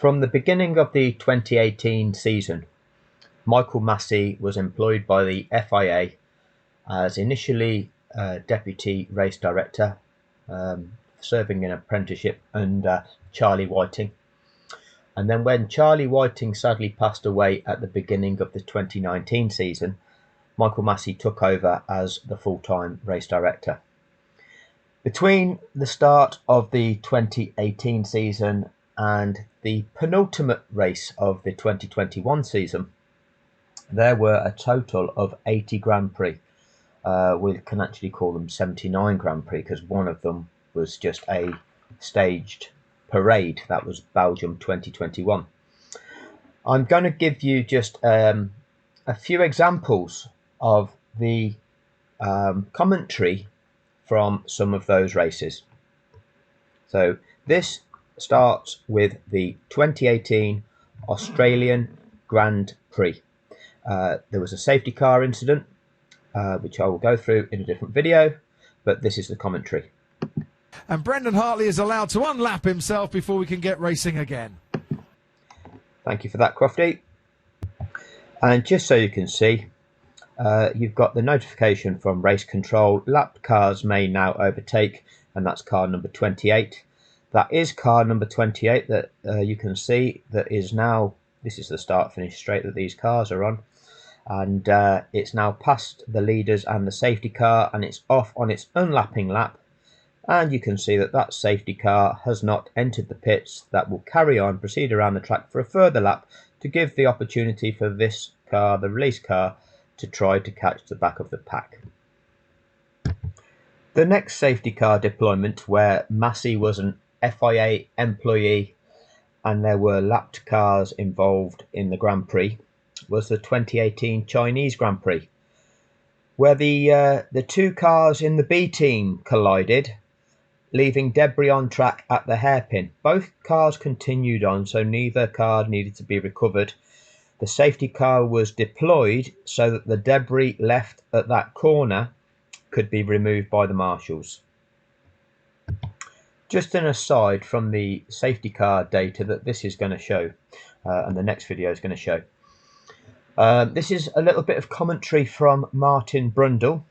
From the beginning of the 2018 season, Michael Massey was employed by the FIA as initially Deputy Race Director, serving an apprenticeship under Charlie Whiting. And then when Charlie Whiting sadly passed away at the beginning of the 2019 season, Michael Massey took over as the full-time race director. Between the start of the 2018 season and the penultimate race of the 2021 season, there were a total of 80 Grand Prix. We can actually call them 79 Grand Prix because one of them was just a staged parade. That was Belgium 2021. I'm going to give you just a few examples of the commentary from some of those races. So this starts with the 2018 Australian Grand Prix. There was a safety car incident, which I will go through in a different video, but this is the commentary. And Brendan Hartley is allowed to unlap himself before we can get racing again. Thank you for that, Crofty. And just so you can see, you've got the notification from race control. Lapped cars may now overtake, and that's car number 28. That is car number 28 that you can see that is now, this is the start-finish straight that these cars are on. And it's now past the leaders and the safety car, and it's off on its unlapping lap. And you can see that that safety car has not entered the pits. That will carry on, proceed around the track for a further lap to give the opportunity for this car, the release car, to try to catch the back of the pack. The next safety car deployment, where Massey was an FIA employee and there were lapped cars involved in the Grand Prix, was the 2018 Chinese Grand Prix, where the two cars in the B team collided, leaving debris on track at the hairpin. Both cars continued on, so neither car needed to be recovered. The safety car was deployed so that the debris left at that corner could be removed by the marshals. Just an aside from the safety car data that this is going to show, and the next video is going to show. This is a little bit of commentary from Martin Brundle,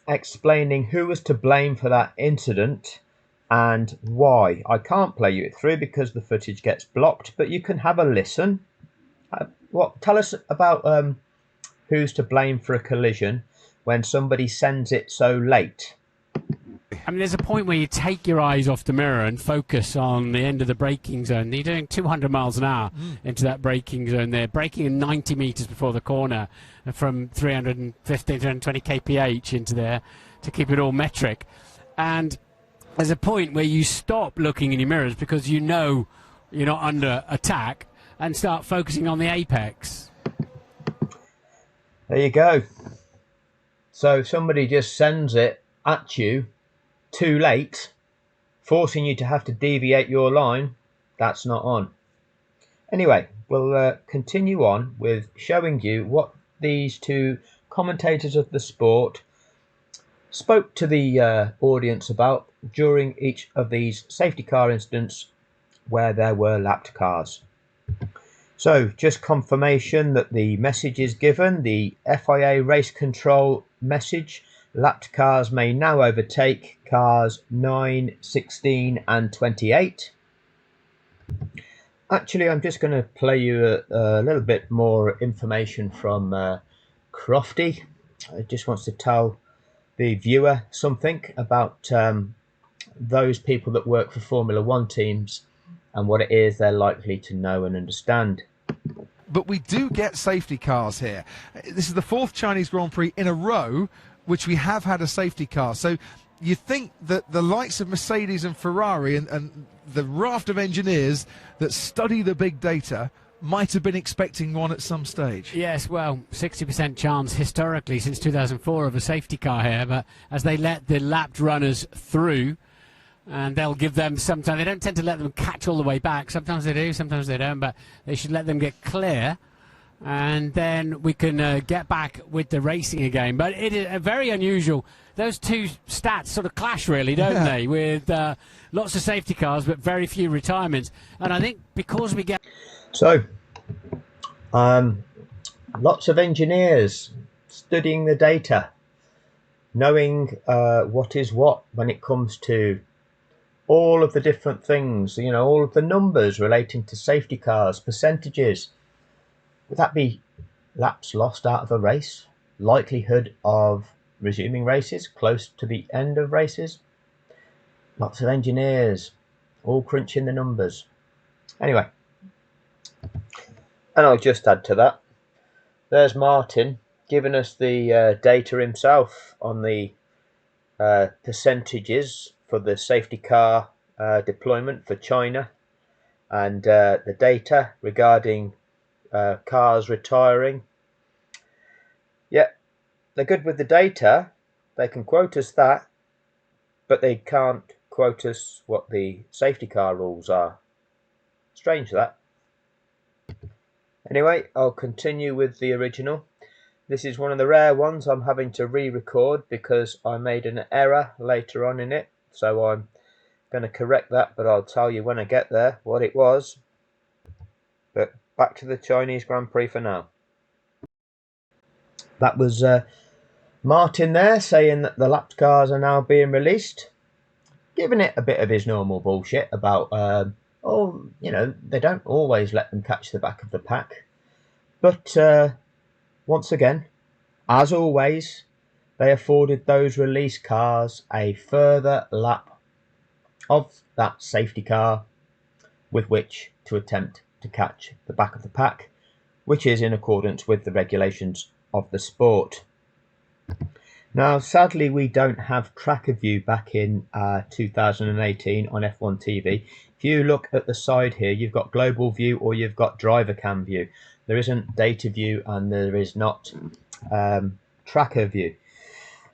explaining who was to blame for that incident and why. I can't play you it through because the footage gets blocked, but you can have a listen. Tell us about who's to blame for a collision when somebody sends it so late. I mean, there's a point where you take your eyes off the mirror and focus on the end of the braking zone. You're doing 200 miles an hour into that braking zone there, braking in 90 metres before the corner from 350 to 320 kph into there to keep it all metric. And there's a point where you stop looking in your mirrors because you know you're not under attack and start focusing on the apex. There you go. So somebody just sends it at you too late, forcing you to have to deviate your line. That's not on. Anyway, we'll continue on with showing you what these two commentators of the sport spoke to the audience about during each of these safety car incidents where there were lapped cars. So just confirmation that the message is given, the FIA race control message: lapped cars may now overtake cars 9, 16 and 28. Actually, I'm just going to play you a little bit more information from Crofty. It just wants to tell the viewer something about those people that work for Formula One teams and what it is they're likely to know and understand. But we do get safety cars here. This is the fourth Chinese Grand Prix in a row which we have had a safety car. So you think that the likes of Mercedes and Ferrari and the raft of engineers that study the big data might have been expecting one at some stage. Yes, well, 60% chance historically since 2004 of a safety car here, but as they let the lapped runners through, and they'll give them some time. They don't tend to let them catch all the way back. Sometimes they do, sometimes they don't, but they should let them get clear, and then we can get back with the racing again. But it is very unusual those two stats sort of clash, really, don't they? With lots of safety cars, but very few retirements. And I think because we get So, lots of engineers studying the data, knowing what is what when it comes to all of the different things, you know, all of the numbers relating to safety cars, percentages. Would that be laps lost out of a race? Likelihood of resuming races close to the end of races? Lots of engineers all crunching the numbers. Anyway, and I'll just add to that. There's Martin giving us the data himself on the percentages for the safety car deployment for China, and the data regarding cars retiring. Yeah, they're good with the data. They can quote us that, but they can't quote us what the safety car rules are. Strange that. Anyway, I'll continue with the original. This is one of the rare ones I'm having to re-record because I made an error later on in it. So I'm going to correct that, but I'll tell you when I get there what it was. But back to the Chinese Grand Prix for now. That was Martin there saying that the lapped cars are now being released, giving it a bit of his normal bullshit about, oh, you know, they don't always let them catch the back of the pack. But once again, as always, they afforded those release cars a further lap of that safety car with which to attempt to catch the back of the pack, which is in accordance with the regulations of the sport. Now, sadly, we don't have tracker view back in 2018 on F1 TV. If you look at the side here, you've got global view or you've got driver cam view. There isn't data view and there is not tracker view.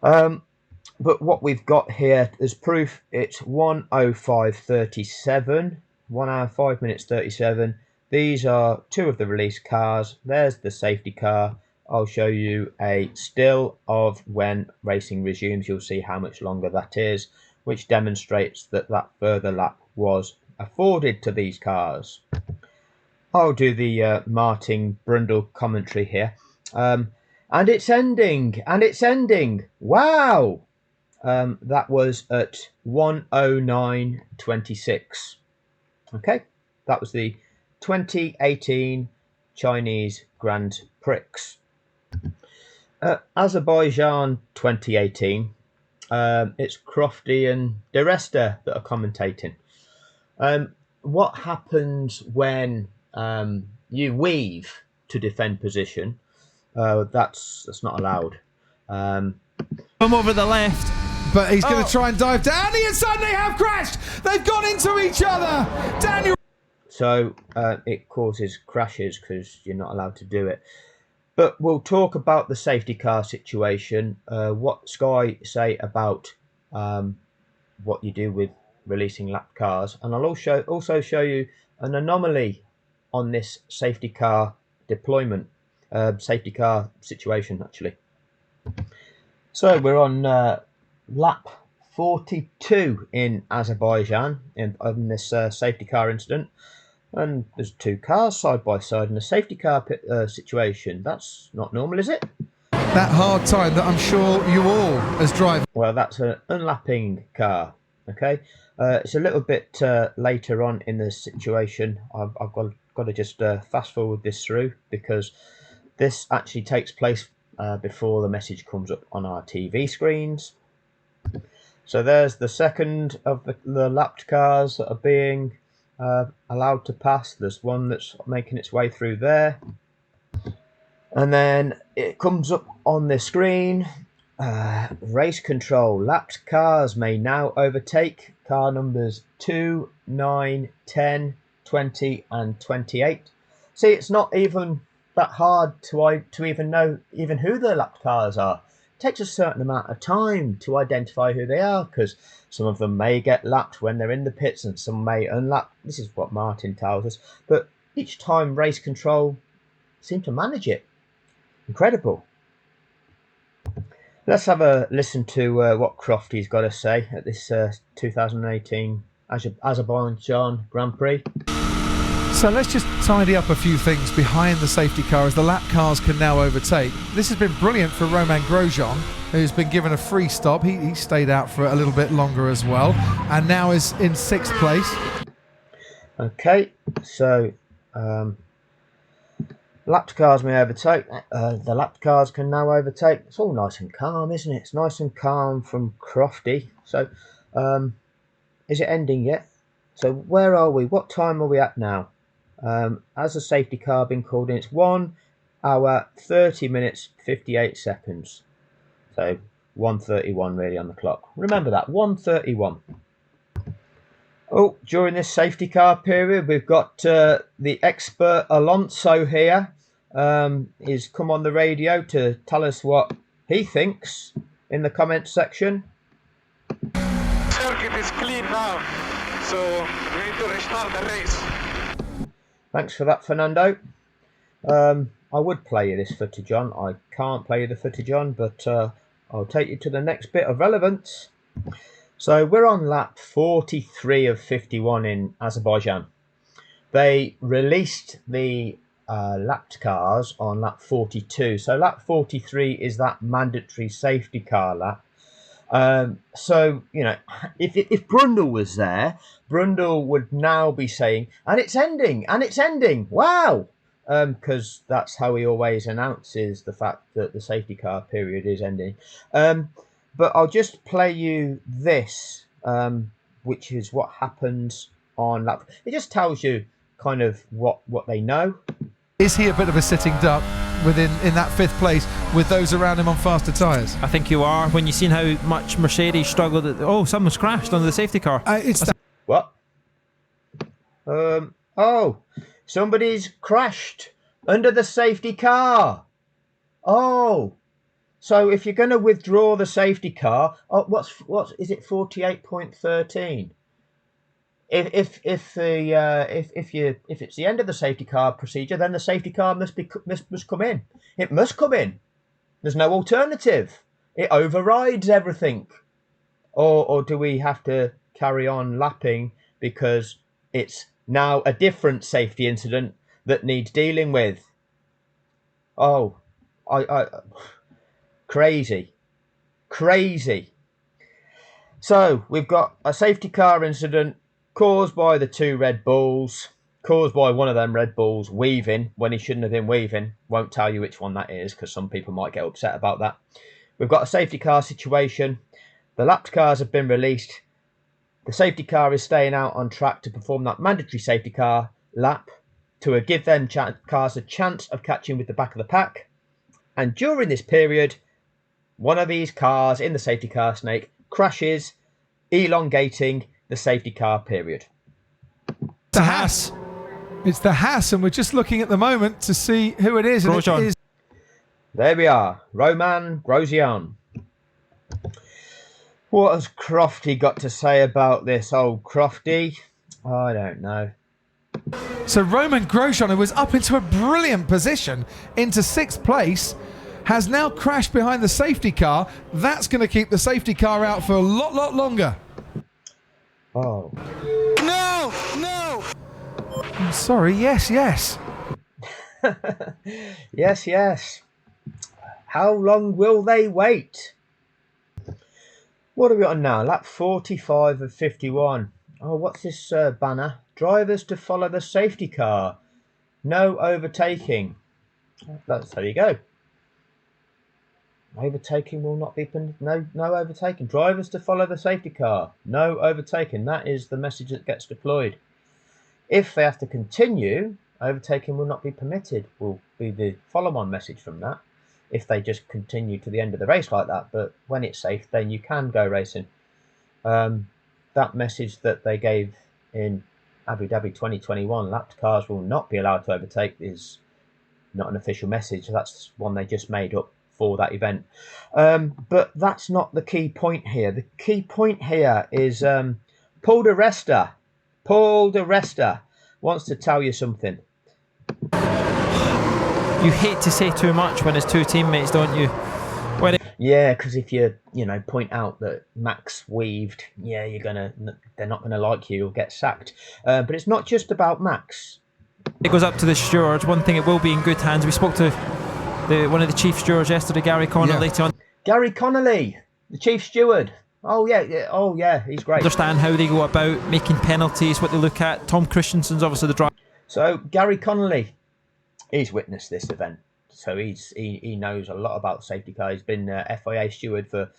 But what we've got here as proof, it's 1:05:37, 1 hour 5 minutes 37. These are two of the release cars. There's the safety car. I'll show you a still of when racing resumes. You'll see how much longer that is, which demonstrates that that further lap was afforded to these cars. I'll do the Martin Brundle commentary here. And it's ending, and it's ending. Wow! That was at 1:09:26. Okay, that was the 2018 Chinese Grand Prix. Azerbaijan 2018. It's Crofty and De Resta that are commentating. What happens when you weave to defend position? That's not allowed. Come over the left. But he's going to try and dive down. And suddenly have crashed. They've gone into each other. Daniel. So it causes crashes because you're not allowed to do it. But we'll talk about the safety car situation, what Sky say about what you do with releasing lapped cars. And I'll also show you an anomaly on this safety car deployment, safety car situation, actually. So we're on lap 42 in Azerbaijan in this safety car incident. And there's two cars side by side in a safety car situation. That's not normal, is it? That hard time that I'm sure you all, as drivers. Well, that's an unlapping car. Okay, it's a little bit later on in the situation. I've got to just fast forward this through because this actually takes place before the message comes up on our TV screens. So there's the second of the lapped cars that are being allowed to pass. There's one that's making its way through there, and then it comes up on the screen. Race control. Lapped cars may now overtake car numbers 2, 9, 10, 20 and 28. See, it's not even that hard to even know even who the lapped cars are. It takes a certain amount of time to identify who they are because some of them may get lapped when they're in the pits and some may unlap. This is what Martin tells us. But each time race control seem to manage it. Incredible. Let's have a listen to what Crofty's got to say at this 2018 Azerbaijan Grand Prix. So let's just tidy up a few things behind the safety car as the lap cars can now overtake. This has been brilliant for Romain Grosjean, who's been given a free stop. He stayed out for a little bit longer as well, and now is in 6th place. Okay, so lapped cars may overtake. The lapped cars can now overtake. It's all nice and calm, isn't it? It's nice and calm from Crofty. So, is it ending yet? So where are we? What time are we at now? Has the safety car been called in? It's 1 hour, 30 minutes, 58 seconds. So 1:31 really on the clock. Remember that, 1:31. Oh, during this safety car period, we've got the expert Alonso here. He's come on the radio to tell us what he thinks in the comments section. Circuit is clean now, so we need to restart the race. Thanks for that, Fernando. I would play you this footage on. I can't play you the footage on, but I'll take you to the next bit of relevance. So we're on lap 43 of 51 in Azerbaijan. They released the lapped cars on lap 42. So lap 43 is that mandatory safety car lap. So, you know, if Brundle was there, Brundle would now be saying, and it's ending, wow! Because that's how he always announces the fact that the safety car period is ending. But I'll just play you this, which is what happens on lap. It just tells you kind of what they know. Is he a bit of a sitting duck in that 5th place with those around him on faster tyres? I think you are. When you've seen how much Mercedes struggled. Someone's crashed under the safety car. What? Oh, somebody's crashed under the safety car. Oh. So if you're going to withdraw the safety car, what's is it 48.13? If it's the end of the safety car procedure, then the safety car must come in. It must come in. There's no alternative. It overrides everything. Or do we have to carry on lapping because it's now a different safety incident that needs dealing with? Oh, Crazy. So we've got a safety car incident caused by the 2 Red Bulls, caused by one of them Red Bulls weaving when he shouldn't have been weaving. Won't tell you which one that is because some people might get upset about that. We've got a safety car situation. The lapped cars have been released. The safety car is staying out on track to perform that mandatory safety car lap to give them cars a chance of catching with the back of the pack. And during this period, one of these cars in the safety car snake crashes, elongating the safety car period. The Haas. It's the Haas, and we're just looking at the moment to see who it is. And it is. There we are, Romain Grosjean. What has Crofty got to say about this? Oh, Crofty, I don't know. So Romain Grosjean, who was up into a brilliant position, into 6th place, has now crashed behind the safety car. That's going to keep the safety car out for a lot longer. Oh. No! I'm sorry, yes. Yes. How long will they wait? What are we on now? Lap 45 of 51. Oh, what's this banner? Drivers to follow the safety car. No overtaking. There you go. Overtaking will not be no overtaking. Drivers to follow the safety car. No overtaking. That is the message that gets deployed. If they have to continue, overtaking will not be permitted. Will be the follow-on message from that. If they just continue to the end of the race like that, but when it's safe, then you can go racing. That message that they gave in Abu Dhabi 2021, lapped cars will not be allowed to overtake, is not an official message. That's one they just made up for that event. But that's not the key point here. The key point here is Paul di Resta. Paul di Resta wants to tell you something. You hate to say too much when it's 2 teammates, don't you? Yeah, because if you point out that Max weaved, yeah, they're not gonna like you. You'll get sacked. But it's not just about Max. It goes up to the stewards. One thing, it will be in good hands. We spoke to one of the chief stewards yesterday, Gary Connolly, later on. Gary Connolly, the chief steward. Oh yeah, he's great. Understand how they go about making penalties, what they look at. Tom Christensen's obviously the driver. So Gary Connolly, he's witnessed this event, so he knows a lot about safety car. He's been FIA steward for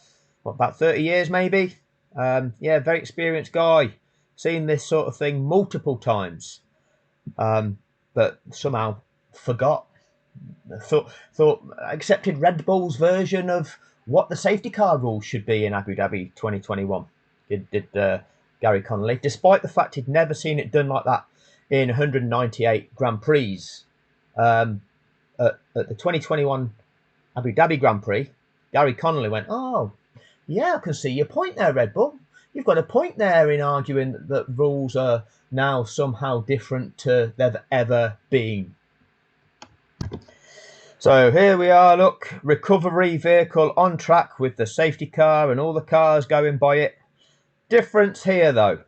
about 30 years, maybe. Very experienced guy. Seen this sort of thing multiple times, but somehow forgot. Thought accepted Red Bull's version of what the safety car rules should be in Abu Dhabi 2021. Did Gary Connolly, despite the fact he'd never seen it done like that in 198 Grand Prix. At the 2021 Abu Dhabi Grand Prix, Gary Connolly went, "Oh, yeah, I can see your point there, Red Bull. You've got a point there in arguing that rules are now somehow different to they've ever been." So here we are, look, recovery vehicle on track with the safety car and all the cars going by it. Difference here, though,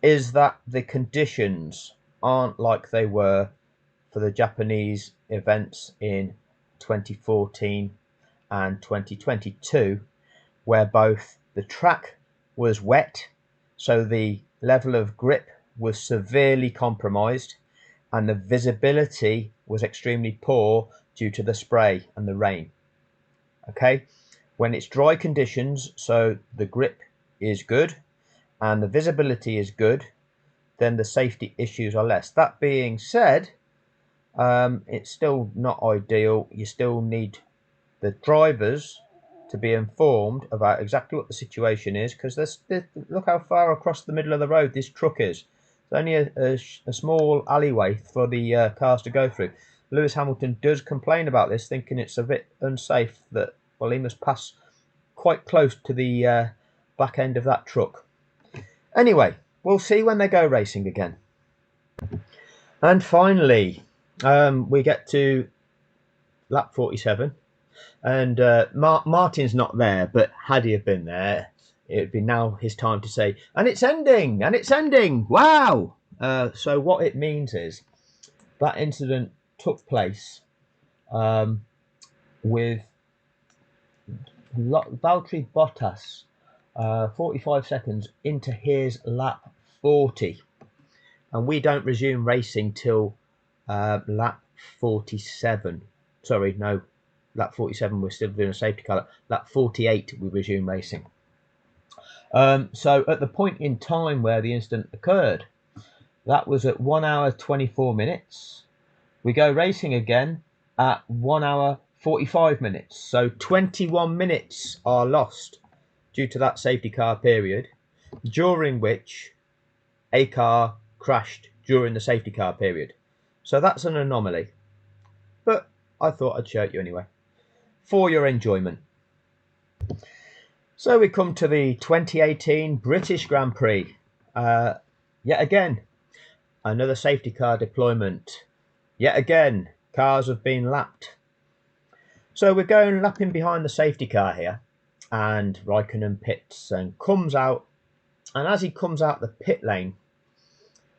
is that the conditions aren't like they were for the Japanese events in 2014 and 2022, where both the track was wet, so the level of grip was severely compromised, and the visibility was extremely poor due to the spray and the rain. Okay, when it's dry conditions, so the grip is good and the visibility is good, then the safety issues are less. That being said, it's still not ideal. You still need the drivers to be informed about exactly what the situation is, because look how far across the middle of the road this truck is. It's only a small alleyway for the cars to go through. Lewis Hamilton does complain about this, thinking it's a bit unsafe that, well, he must pass quite close to the back end of that truck. Anyway, we'll see when they go racing again. And finally, we get to lap 47. And Martin's not there, but had he have been there, it would be now his time to say, and it's ending, wow! So what it means is that incident took place with Valtteri Bottas 45 seconds into his lap 40, and we don't resume racing till lap 47. Sorry, no, lap 47 we're still doing a safety car. Lap 48 we resume racing. So at the point in time where the incident occurred, that was at 1 hour 24 minutes. We go racing again at 1 hour 45 minutes. So 21 minutes are lost due to that safety car period, during which a car crashed during the safety car period. So that's an anomaly. But I thought I'd show it you anyway, for your enjoyment. So we come to the 2018 British Grand Prix. Yet again, another safety car deployment. Yet again, cars have been lapped. So we're going lapping behind the safety car here, and Raikkonen pits and comes out. And as he comes out the pit lane,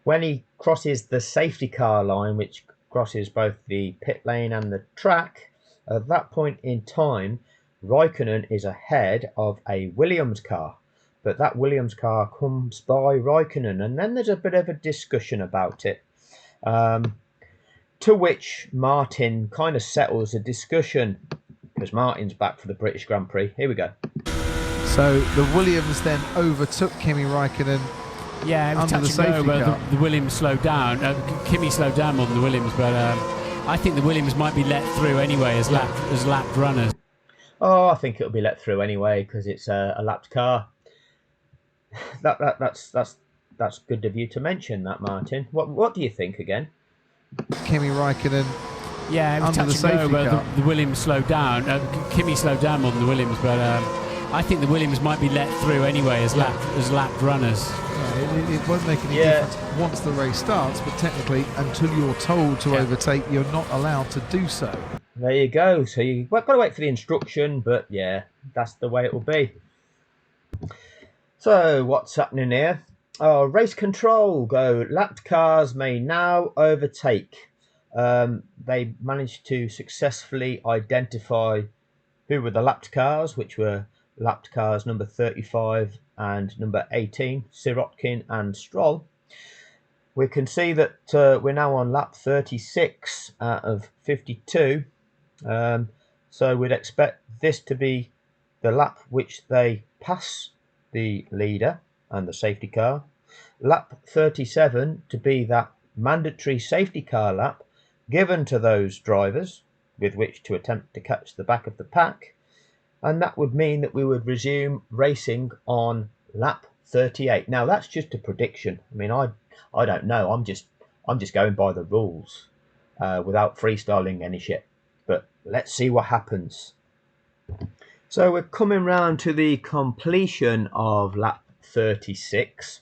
when he crosses the safety car line, which crosses both the pit lane and the track, at that point in time, Raikkonen is ahead of a Williams car. But that Williams car comes by Raikkonen, and then there's a bit of a discussion about it. To which Martin kind of settles the discussion, because Martin's back for the British Grand Prix. Here we go. So the Williams then overtook Kimi Raikkonen. Yeah, it was under the touch and safety go, car. but the Williams slowed down. Kimi slowed down more than the Williams, but I think the Williams might be let through anyway as lapped runners. Oh, I think it'll be let through anyway because it's a lapped car. That's good of you to mention that, Martin. What do you think again? Kimi Raikkonen. Yeah, it was under the touch and go, safety but car. the Williams slowed down. Kimi slowed down more than the Williams, but I think the Williams might be let through anyway as lapped runners. It won't make any difference once the race starts, but technically, until you're told to overtake, you're not allowed to do so. there you go. So you've got to wait for the instruction, but yeah, that's the way it will be. So what's happening here? Oh, race control go. Lapped cars may now overtake. They managed to successfully identify who were the lapped cars, which were lapped cars number 35 and number 18, Sirotkin and Stroll. We can see that we're now on lap 36 out of 52. So we'd expect this to be the lap which they pass the leader and the safety car. Lap 37 to be that mandatory safety car lap given to those drivers with which to attempt to catch the back of the pack. And that would mean that we would resume racing on lap 38. Now that's just a prediction. I mean, I don't know. I'm just going by the rules without freestyling any shit. But let's see what happens. So we're coming round to the completion of lap 36.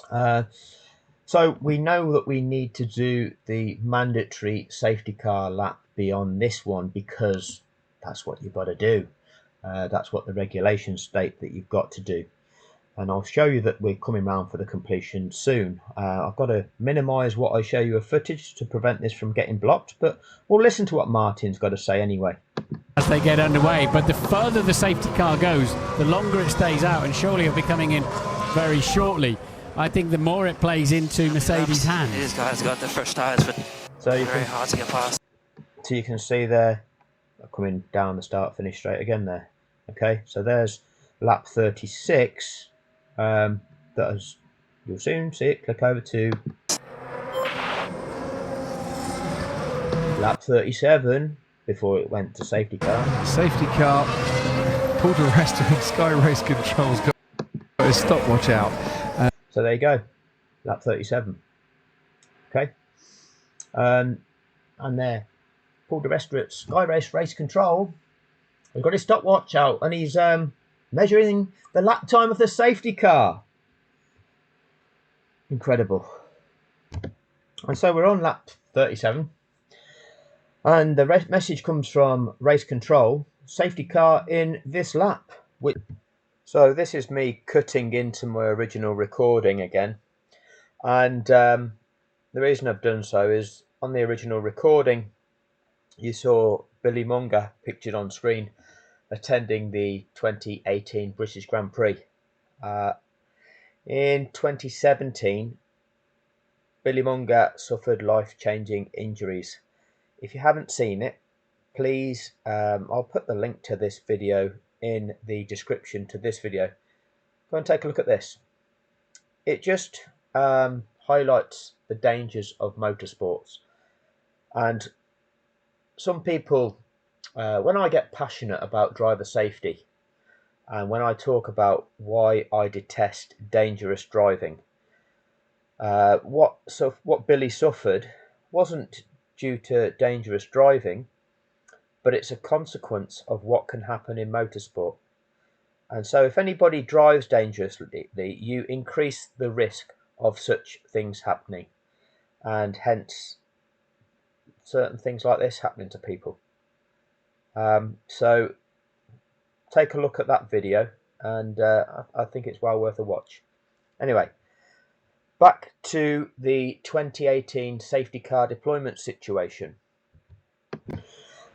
So we know that we need to do the mandatory safety car lap beyond this one because that's what you've got to do. That's what the regulations state that you've got to do. And I'll show you that we're coming round for the completion soon. I've got to minimise what I show you of footage to prevent this from getting blocked, but we'll listen to what Martin's got to say anyway. As they get underway, but the further the safety car goes, the longer it stays out, and surely it'll be coming in very shortly. I think the more it plays into Mercedes' hands. These guys got the first tyres, but very hard to get past. So you can see there, coming down the start finish straight again there. Okay, so there's lap 36. That is, you'll soon see it. Click over to lap 37 before it went to safety car. Safety car pulled a rest and Sky Race Control's got his stopwatch out. So there you go, lap 37. Okay, and there, pulled the rest at Sky Race Control. He's got his stopwatch out and he's measuring the lap time of the safety car. Incredible. And so we're on lap 37. And the message comes from Race Control, safety car in this lap. So this is me cutting into my original recording again. And the reason I've done so is on the original recording, you saw Billy Munger pictured on screen attending the 2018 British Grand Prix. In 2017, Billy Munger suffered life-changing injuries. If you haven't seen it, please, I'll put the link to this video in the description to this video. Go and take a look at this. It just highlights the dangers of motorsports. And some people, when I get passionate about driver safety and when I talk about why I detest dangerous driving, what Billy suffered wasn't due to dangerous driving, but it's a consequence of what can happen in motorsport. And so if anybody drives dangerously, you increase the risk of such things happening, and hence certain things like this happening to people. So take a look at that video, and I think it's well worth a watch. Anyway, back to the 2018 safety car deployment situation.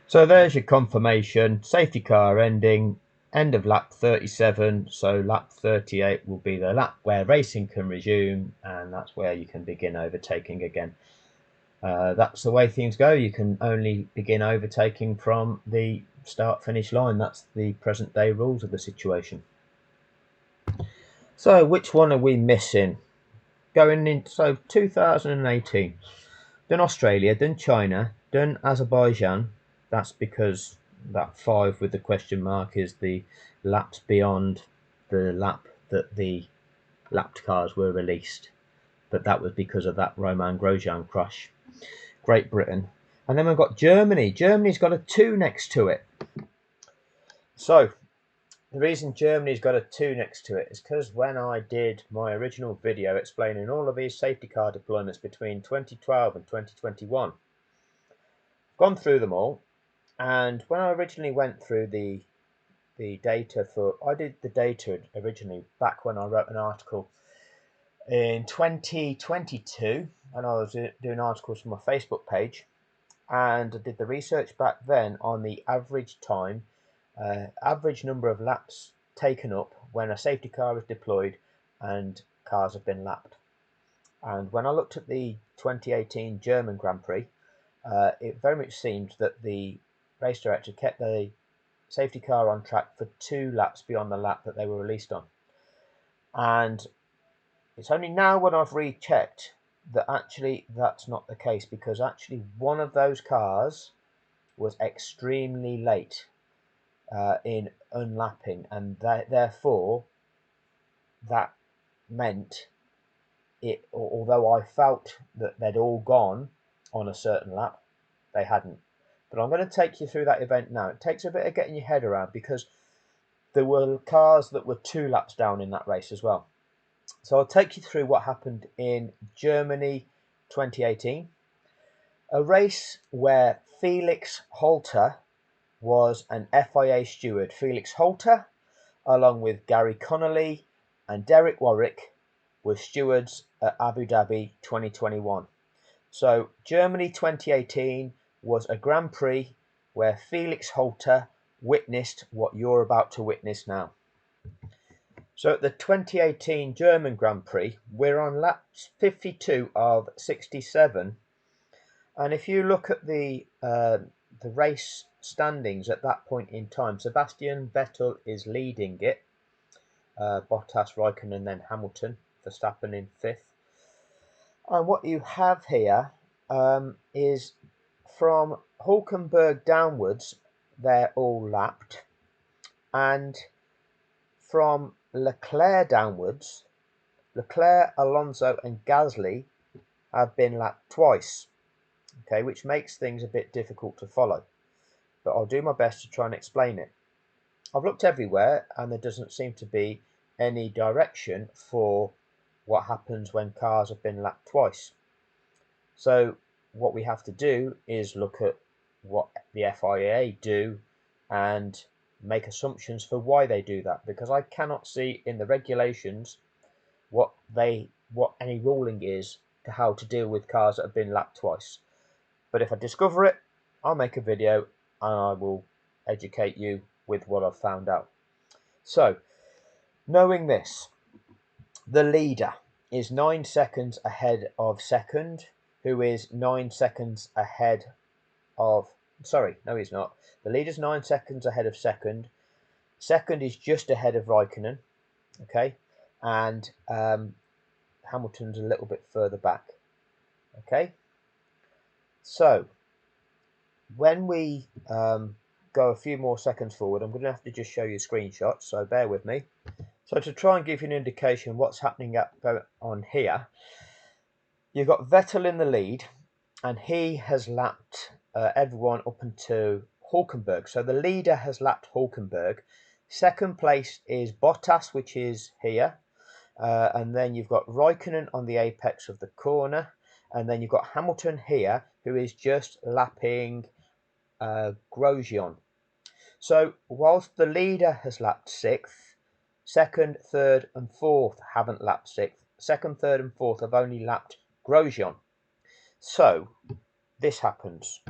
So there's your confirmation, safety car ending, end of lap 37, so lap 38 will be the lap where racing can resume, and that's where you can begin overtaking again. That's the way things go. You can only begin overtaking from the start-finish line. That's the present day rules of the situation. So which one are we missing? Going into, so 2018, done Australia, done China, done Azerbaijan. That's because that 5 with the question mark is the laps beyond the lap that the lapped cars were released. But that was because of that Romain Grosjean crash. Great Britain. And then we've got Germany. Germany's got a 2 next to it. So the reason Germany's got a 2 next to it is because when I did my original video explaining all of these safety car deployments between 2012 and 2021, I've gone through them all. And when I originally went through the data I did the data originally back when I wrote an article in 2022, and I was doing articles for my Facebook page, and I did the research back then on the average time, average number of laps taken up when a safety car is deployed and cars have been lapped. And when I looked at the 2018 German Grand Prix, it very much seemed that the race director kept the safety car on track for 2 laps beyond the lap that they were released on. And it's only now when I've rechecked that actually that's not the case, because actually one of those cars was extremely late in unlapping, and therefore that meant it, although I felt that they'd all gone on a certain lap, they hadn't. But I'm going to take you through that event now. It takes a bit of getting your head around, because there were cars that were 2 laps down in that race as well. So I'll take you through what happened in Germany 2018, a race where Felix Holter was an FIA steward. Felix Holter, along with Gary Connolly and Derek Warwick, were stewards at Abu Dhabi 2021. So Germany 2018 was a Grand Prix where Felix Holter witnessed what you're about to witness now. So at the 2018 German Grand Prix, we're on lap 52 of 67, and if you look at the race standings at that point in time, Sebastian Vettel is leading it, Bottas, Raikkonen, and then Hamilton, Verstappen in 5th. And what you have here is from Hulkenberg downwards, they're all lapped, and from Leclerc downwards, Leclerc, Alonso and Gasly have been lapped twice, okay, which makes things a bit difficult to follow, but I'll do my best to try and explain it. I've looked everywhere and there doesn't seem to be any direction for what happens when cars have been lapped twice. So what we have to do is look at what the FIA do and make assumptions for why they do that, because I cannot see in the regulations what any ruling is to how to deal with cars that have been lapped twice. But if I discover it, I'll make a video and I will educate you with what I've found out. So, knowing this, the leader is 9 seconds ahead of second, who is 9 seconds ahead of... Sorry, no he's not. The leader's 9 seconds ahead of second. Second is just ahead of Raikkonen, okay? And Hamilton's a little bit further back, okay? So, when we go a few more seconds forward, I'm going to have to just show you screenshots, so bear with me. So to try and give you an indication what's happening on here, you've got Vettel in the lead, and he has lapped everyone up into Hulkenberg. So the leader has lapped Hulkenberg. Second place is Bottas, which is here. And then you've got Raikkonen on the apex of the corner. And then you've got Hamilton here, who is just lapping Grosjean. So whilst the leader has lapped 6th, second, third and fourth haven't lapped 6th. Second, third and fourth have only lapped Grosjean. So this happens.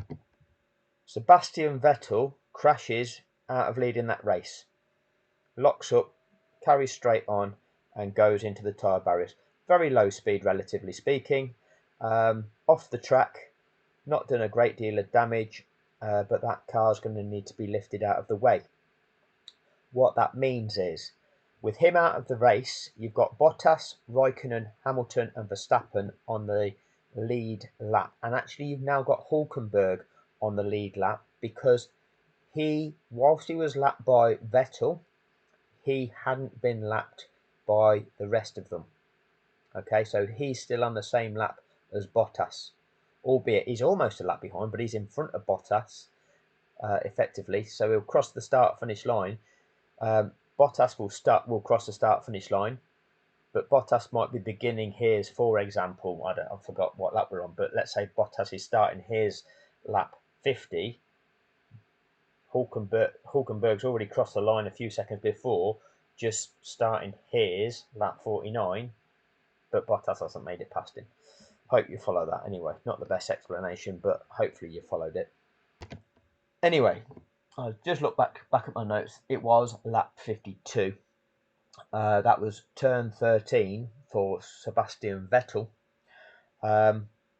Sebastian Vettel crashes out of leading that race, locks up, carries straight on and goes into the tyre barriers. Very low speed, relatively speaking. Off the track, not done a great deal of damage, but that car's going to need to be lifted out of the way. What that means is, with him out of the race, you've got Bottas, Raikkonen, Hamilton and Verstappen on the lead lap. And actually you've now got Hulkenberg on the lead lap, because whilst he was lapped by Vettel, he hadn't been lapped by the rest of them. Okay, so he's still on the same lap as Bottas, albeit he's almost a lap behind, but he's in front of Bottas effectively. So he'll cross the start-finish line. Bottas will cross the start-finish line, but Bottas might be beginning his, for example, I forgot what lap we're on, but let's say Bottas is starting his lap 50. Hulkenberg's already crossed the line a few seconds before, just starting his lap 49, but Bottas hasn't made it past him. Hope you follow that anyway. Not the best explanation, but hopefully you followed it. Anyway, I just look back at my notes. It was lap 52. That was turn 13 for Sebastian Vettel.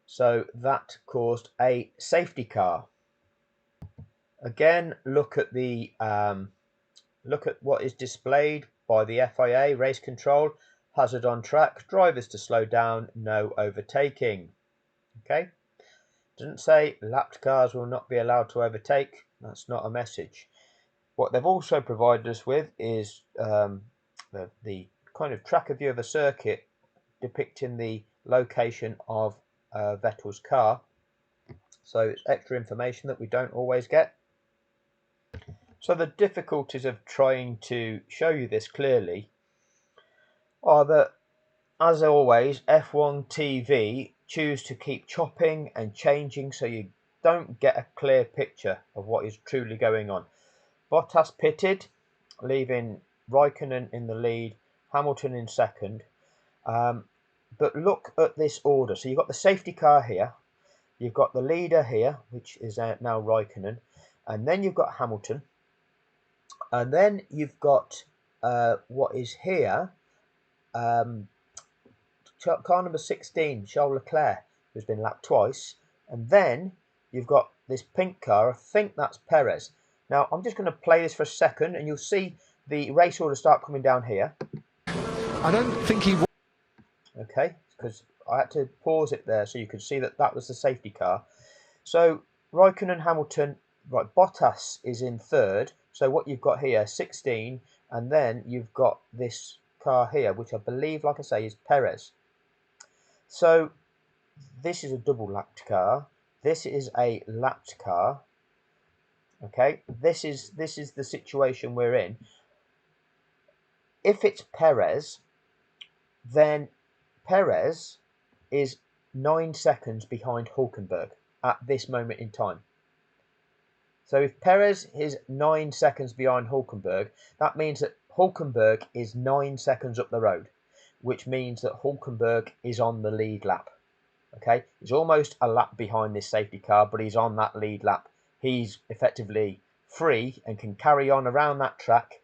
So that caused a safety car. Again, look at what is displayed by the FIA race control. Hazard on track, drivers to slow down, no overtaking. Okay, doesn't say lapped cars will not be allowed to overtake. That's not a message. What they've also provided us with is the kind of tracker view of a circuit depicting the location of Vettel's car. So it's extra information that we don't always get. So the difficulties of trying to show you this clearly are that, as always, F1 TV choose to keep chopping and changing so you don't get a clear picture of what is truly going on. Bottas pitted, leaving Raikkonen in the lead, Hamilton in second. But look at this order. So you've got the safety car here, you've got the leader here, which is now Raikkonen, and then you've got Hamilton, and then you've got what is here, car number 16, Charles Leclerc, who's been lapped twice, and then you've got this pink car. I think that's Perez. Now I'm just going to play this for a second, and you'll see the race order start coming down here. I don't think he. Okay, because I had to pause it there so you could see that was the safety car. So Raikkonen, Hamilton, right, Bottas is in third. So what you've got here, 16, and then you've got this car here, which I believe, like I say, is Perez. So this is a double lapped car. This is a lapped car. Okay, this is the situation we're in. If it's Perez, then Perez is 9 seconds behind Hulkenberg at this moment in time. So if Perez is 9 seconds behind Hulkenberg, that means that Hulkenberg is 9 seconds up the road, which means that Hulkenberg is on the lead lap. Okay, he's almost a lap behind this safety car, but he's on that lead lap. He's effectively free and can carry on around that track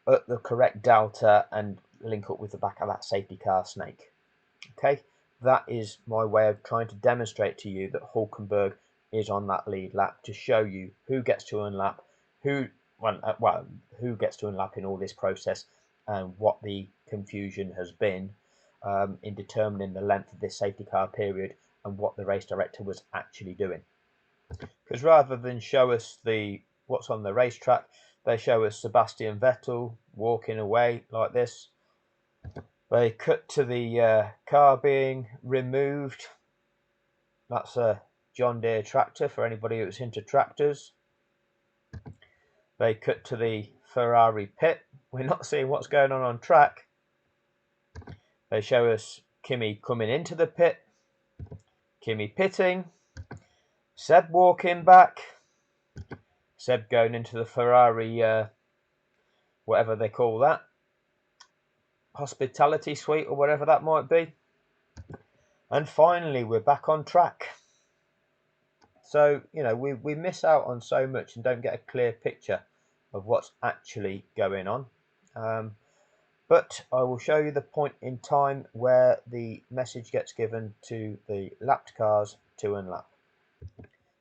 at the correct delta and link up with the back of that safety car snake. Okay, that is my way of trying to demonstrate to you that Hulkenberg is on that lead lap, to show you who gets to unlap, who gets to unlap in all this process, and what the confusion has been in determining the length of this safety car period and what the race director was actually doing. Because rather than show us what's on the racetrack, they show us Sebastian Vettel walking away like this. They cut to the car being removed. That's a John Deere tractor for anybody who's into tractors. They cut to the Ferrari pit. We're not seeing what's going on track. They show us Kimi coming into the pit, Kimi pitting, Seb walking back, Seb going into the Ferrari, whatever they call that, hospitality suite or whatever that might be. And finally, we're back on track. So, you know, we miss out on so much and don't get a clear picture of what's actually going on. But I will show you the point in time where the message gets given to the lapped cars to unlap.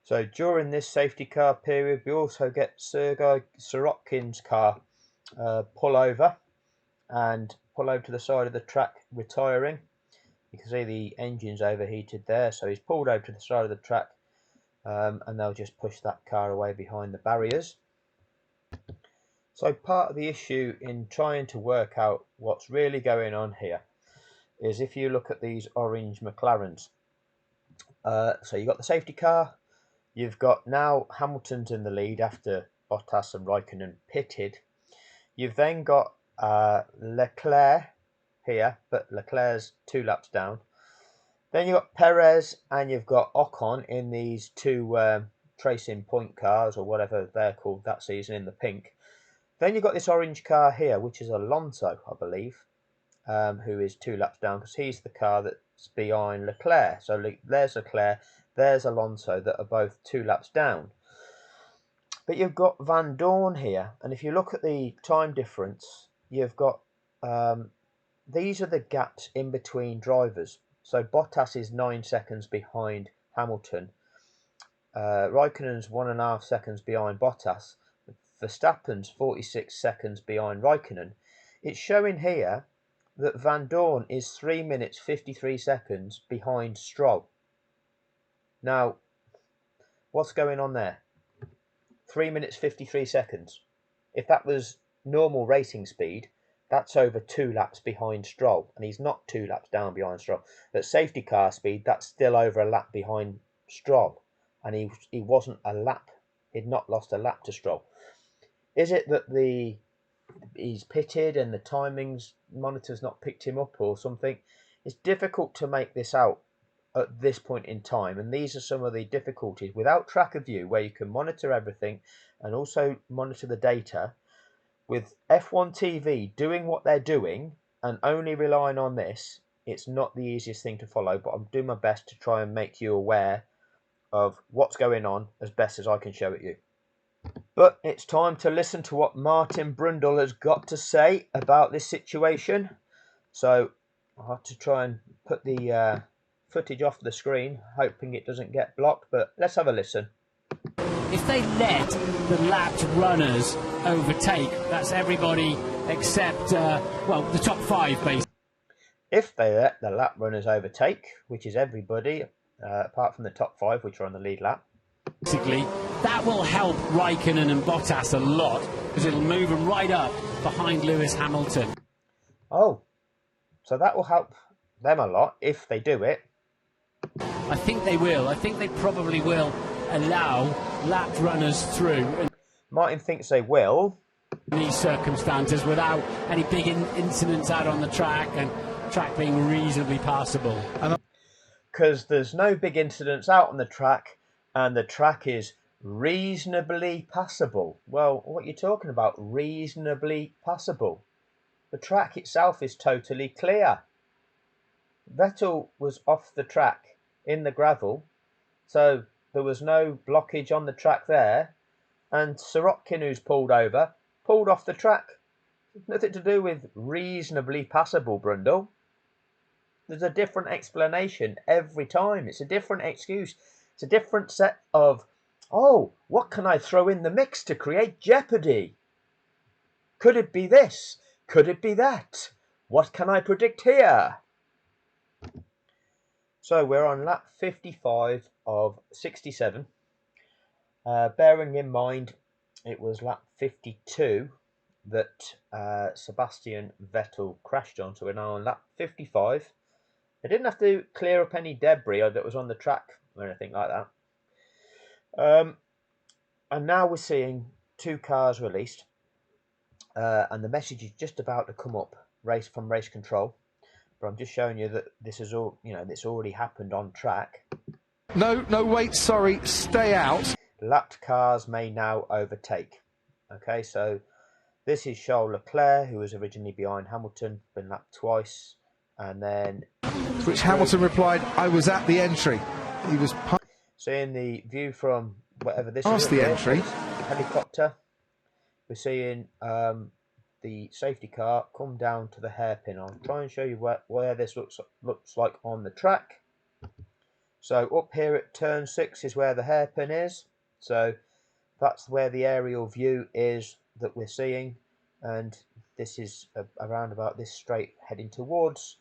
So during this safety car period, we also get Sergei Sirotkin's car pull over to the side of the track, retiring. You can see the engine's overheated there, so he's pulled over to the side of the track, and they'll just push that car away behind the barriers. So part of the issue in trying to work out what's really going on here is if you look at these orange McLarens. So you've got the safety car, you've got now Hamilton's in the lead after Bottas and Raikkonen pitted. You've then got Leclerc here, but Leclerc's 2 laps down. Then you've got Perez and you've got Ocon in these two tracing point cars, or whatever they're called that season, in the pink. Then you've got this orange car here, which is Alonso, I believe, who is 2 laps down, because he's the car that's behind Leclerc. So there's Leclerc, there's Alonso, that are both 2 laps down. But you've got Van Dorn here, and if you look at the time difference, you've got these are the gaps in between drivers. So Bottas is 9 seconds behind Hamilton. Raikkonen's 1.5 seconds behind Bottas. Verstappen's 46 seconds behind Raikkonen. It's showing here that Van Dorn is 3 minutes 53 seconds behind Stroll. Now, what's going on there? 3 minutes 53 seconds. If that was normal racing speed, that's over 2 laps behind Stroll, and he's not 2 laps down behind Stroll. At safety car speed, that's still over a lap behind Stroll, and he wasn't a lap. He'd not lost a lap to Stroll. Is it that he's pitted and the timings monitor's not picked him up or something? It's difficult to make this out at this point in time, and these are some of the difficulties without tracker view, where you can monitor everything and also monitor the data. With F1 TV doing what they're doing and only relying on this, it's not the easiest thing to follow, but I'm doing my best to try and make you aware of what's going on as best as I can show it you. But it's time to listen to what Martin Brundle has got to say about this situation. So I'll have to try and put the footage off the screen, hoping it doesn't get blocked, but let's have a listen. If they let the lapped runners overtake, that's everybody except, the top 5, basically. If they let the lap runners overtake, which is everybody, apart from the top 5, which are on the lead lap. Basically, that will help Raikkonen and Bottas a lot, because it'll move them right up behind Lewis Hamilton. Oh, so that will help them a lot if they do it. I think they will. I think they probably will allow lapped runners through. Martin thinks they will. In these circumstances, without any big incidents out on the track, and track being reasonably passable. Because there's no big incidents out on the track, and the track is reasonably passable. Well, what are you talking about, reasonably passable? The track itself is totally clear. Vettel was off the track in the gravel, so there was no blockage on the track there, and Sirotkin, who's pulled over, pulled off the track. Nothing to do with reasonably passable, Brundle. There's a different explanation every time. It's a different excuse. It's a different set of, oh, what can I throw in the mix to create jeopardy? Could it be this? Could it be that? What can I predict here? So we're on lap 55 of 67. Bearing in mind it was lap 52 that Sebastian Vettel crashed on. So we're now on lap 55. They didn't have to clear up any debris that was on the track or anything like that. And now we're seeing 2 cars released. And the message is just about to come up from race control. But I'm just showing you that this is all, this already happened on track. No, wait, sorry, stay out. Lapped cars may now overtake. Okay, so this is Charles Leclerc, who was originally behind Hamilton, been lapped twice, and then... To which Hamilton replied, I was at the entry. He was... Seeing the view from whatever this past is... the entry. Helicopter. We're seeing the safety car come down to the hairpin. I'll try and show you where this looks like on the track. So up here at turn 6 is where the hairpin is. So that's where the aerial view is that we're seeing. And this is around about this straight heading towards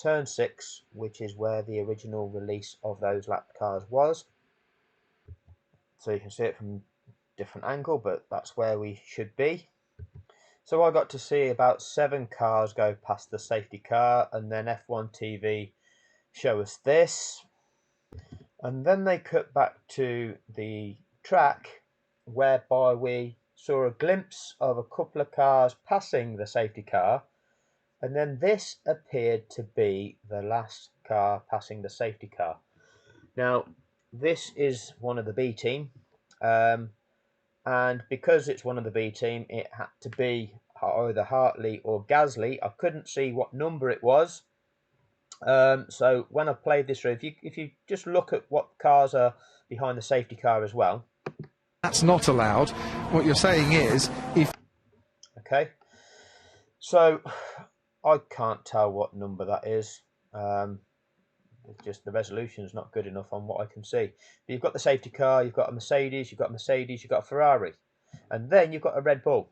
turn 6, which is where the original release of those lapped cars was. So you can see it from a different angle, but that's where we should be. So I got to see about 7 cars go past the safety car, and then F1 TV show us this. And then they cut back to the track, whereby we saw a glimpse of a couple of cars passing the safety car, and then this appeared to be the last car passing the safety car. Now, this is one of the B team, And because it's one of the B team, it had to be either Hartley or Gasly. I couldn't see what number it was. So when I played this race, if you just look at what cars are behind the safety car as well. That's not allowed. What you're saying is, if... Okay. So I can't tell what number that is. Just the resolution is not good enough on what I can see. But you've got the safety car, you've got a Mercedes, you've got a Ferrari, and then you've got a Red Bull.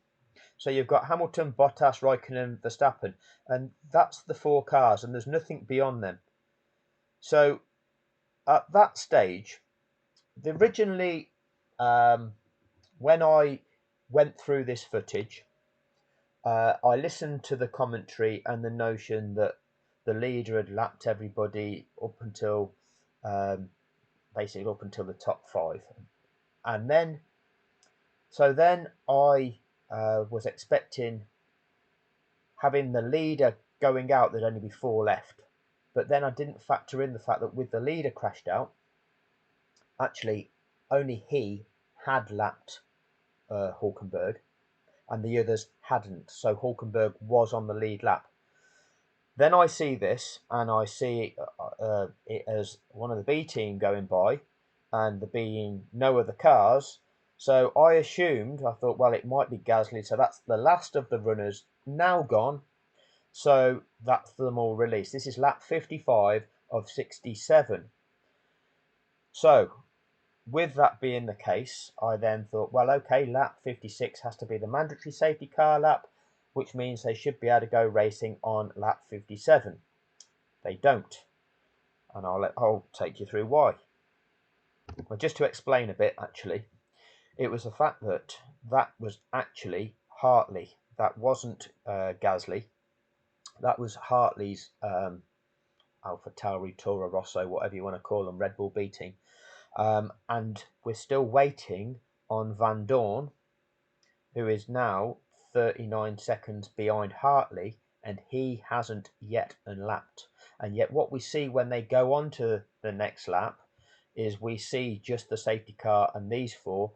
So you've got Hamilton, Bottas, Raikkonen, Verstappen, and that's the 4 cars, and there's nothing beyond them. So at that stage, originally, when I went through this footage, I listened to the commentary and the notion that the leader had lapped everybody up until basically up until the top 5, and then I was expecting, having the leader going out, there'd only be 4 left, but then I didn't factor in the fact that with the leader crashed out, actually only he had lapped Hulkenberg and the others hadn't, so Hulkenberg was on the lead lap. Then I see this, and I see it as one of the B team going by, and there being no other cars. So I thought, well, it might be Gasly. So that's the last of the runners now gone. So that's them all released. This is lap 55 of 67. So with that being the case, I then thought, well, okay, lap 56 has to be the mandatory safety car lap, which means they should be able to go racing on lap 57. They don't. And I'll take you through why. Well, just to explain a bit, actually, it was the fact that was actually Hartley. That wasn't Gasly. That was Hartley's Alpha Tauri, Toro Rosso, whatever you want to call them, Red Bull B team. And we're still waiting on Van Dorn, who is now 39 seconds behind Hartley, and he hasn't yet unlapped. And yet what we see when they go on to the next lap is we see just the safety car and these 4,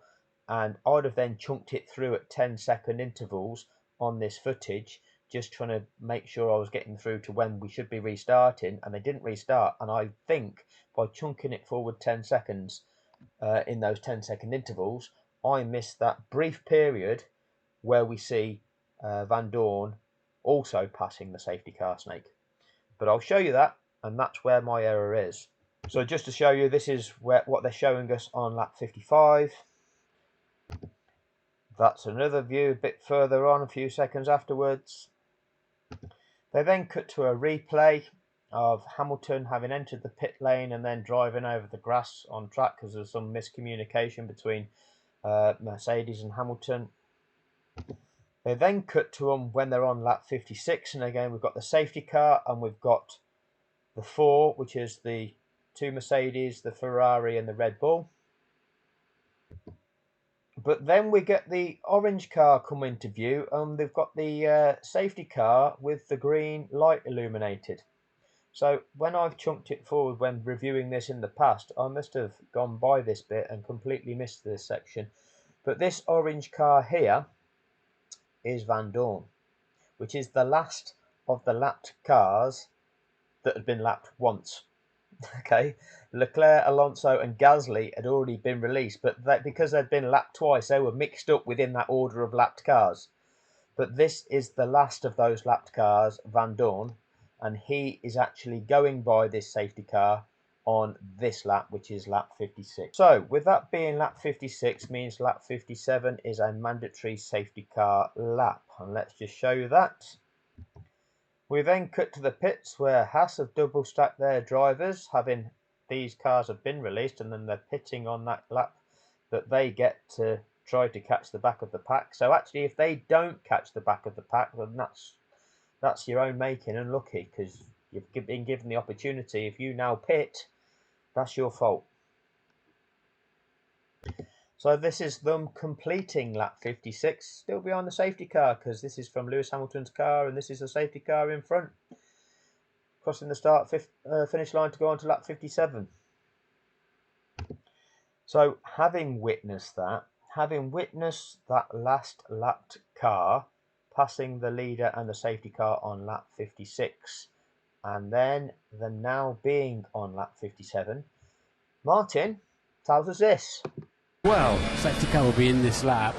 and I'd have then chunked it through at 10-second intervals on this footage, just trying to make sure I was getting through to when we should be restarting, and they didn't restart. And I think by chunking it forward 10 seconds in those 10-second intervals, I missed that brief period where we see Van Dorn also passing the safety car snake. But I'll show you that, and that's where my error is. So just to show you, this is what they're showing us on lap 55. That's another view a bit further on, a few seconds afterwards. They then cut to a replay of Hamilton having entered the pit lane and then driving over the grass on track because there's some miscommunication between Mercedes and Hamilton. They then cut to them when they're on lap 56, and again we've got the safety car and we've got the 4, which is the 2 Mercedes, the Ferrari and the Red Bull. But then we get the orange car come into view, and they've got the safety car with the green light illuminated. So when I've chunked it forward when reviewing this in the past, I must have gone by this bit and completely missed this section. But this orange car here is Van Dorn, which is the last of the lapped cars that had been lapped once. Okay, Leclerc, Alonso and Gasly had already been released, but because they'd been lapped twice, they were mixed up within that order of lapped cars. But this is the last of those lapped cars, Van Dorn, and he is actually going by this safety car on this lap, which is lap 56. So with that being lap 56 means lap 57 is a mandatory safety car lap, and let's just show you that. We then cut to the pits where Haas have double stacked their drivers, having these cars have been released, and then they're pitting on that lap that they get to try to catch the back of the pack. So actually, if they don't catch the back of the pack, then that's your own making, and lucky, because you've been given the opportunity. If you now pit, that's your fault. So this is them completing lap 56, still behind the safety car, because this is from Lewis Hamilton's car, and this is the safety car in front, crossing the finish line to go on to lap 57. So having witnessed that last lapped car passing the leader and the safety car on lap 56, and then the now being on lap 57, Martin tells us this. Well, safety car will be in this lap,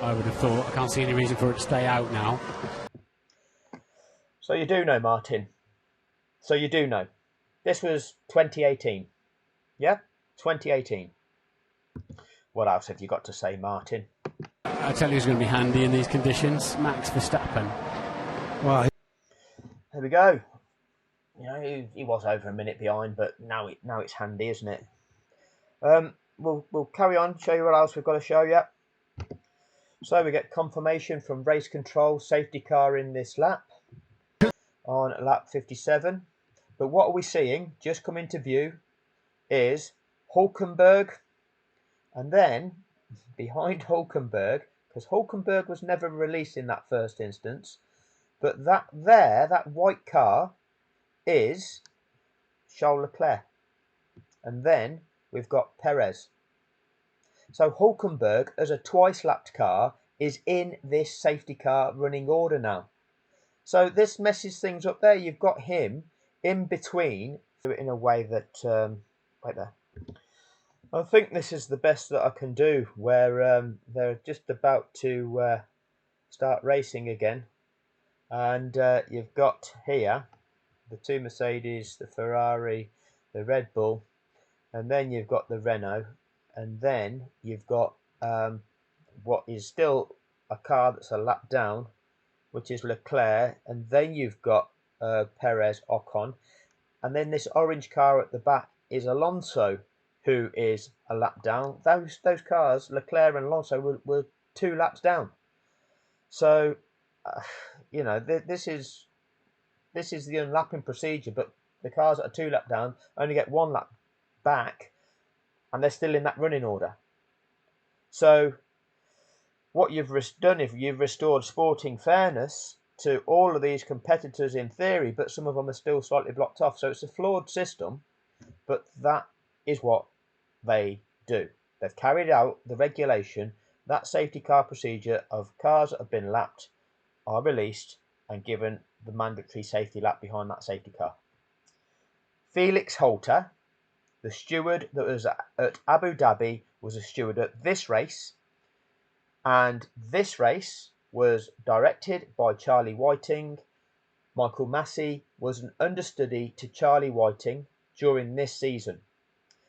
I would have thought. I can't see any reason for it to stay out now. So you do know, Martin. So you do know. This was 2018. Yeah? 2018. What else have you got to say, Martin? I tell you who's going to be handy in these conditions. Max Verstappen. Well, there we go. You know, he was over a minute behind, but now it's handy, isn't it? We'll carry on, show you what else we've got to show you. So we get confirmation from race control, safety car in this lap on lap 57. But what are we seeing? Just come into view is Hulkenberg, and then behind Hulkenberg, because Hulkenberg was never released in that first instance, but that white car is Charles Leclerc, and then we've got Perez. So Hulkenberg, as a twice-lapped car, is in this safety car running order now. So this messes things up there. You've got him in between in a way that, right there. I think this is the best that I can do, where they're just about to start racing again. And you've got here the two Mercedes, the Ferrari, the Red Bull, and then you've got the Renault, and then you've got what is still a car that's a lap down, which is Leclerc, and then you've got Perez, Ocon, and then this orange car at the back is Alonso, who is a lap down. Those cars, Leclerc and Alonso, were 2 laps down. So, you know, this is the unlapping procedure, but the cars that are 2 lap down only get 1 lap back, and they're still in that running order. So what you've done, if you've restored sporting fairness to all of these competitors in theory, but some of them are still slightly blocked off. So it's a flawed system, but that is what they do. They've carried out the regulation, that safety car procedure of cars that have been lapped are released and given the mandatory safety lap behind that safety car. Felix Holter, the steward that was at Abu Dhabi, was a steward at this race, and this race was directed by Charlie Whiting. Michael Massey was an understudy to Charlie Whiting during this season.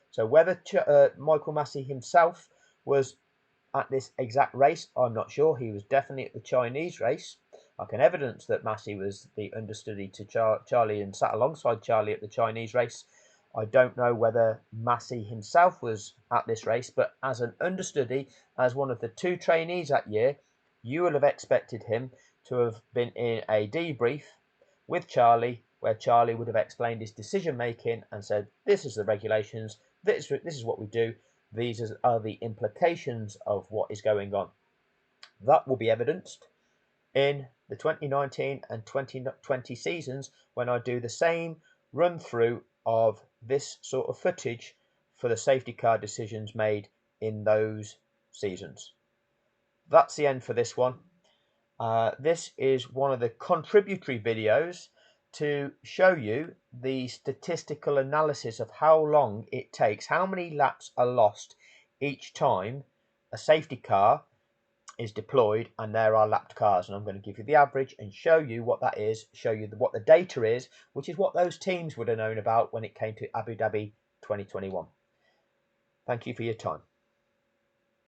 So whether Michael Massey himself was at this exact race, I'm not sure. He was definitely at the Chinese race. I can evidence that Massey was the understudy to Charlie and sat alongside Charlie at the Chinese race. I don't know whether Massey himself was at this race, but as an understudy, as one of the 2 trainees that year, you will have expected him to have been in a debrief with Charlie, where Charlie would have explained his decision making and said, this is the regulations, this is what we do, these are the implications of what is going on. That will be evidenced in the 2019 and 2020 seasons when I do the same run through of this sort of footage for the safety car decisions made in those seasons. That's the end for this one. This is one of the contributory videos to show you the statistical analysis of how long it takes, how many laps are lost each time a safety car is deployed and there are lapped cars. And I'm going to give you the average and show you what that is, show you what the data is, which is what those teams would have known about when it came to Abu Dhabi 2021. Thank you for your time.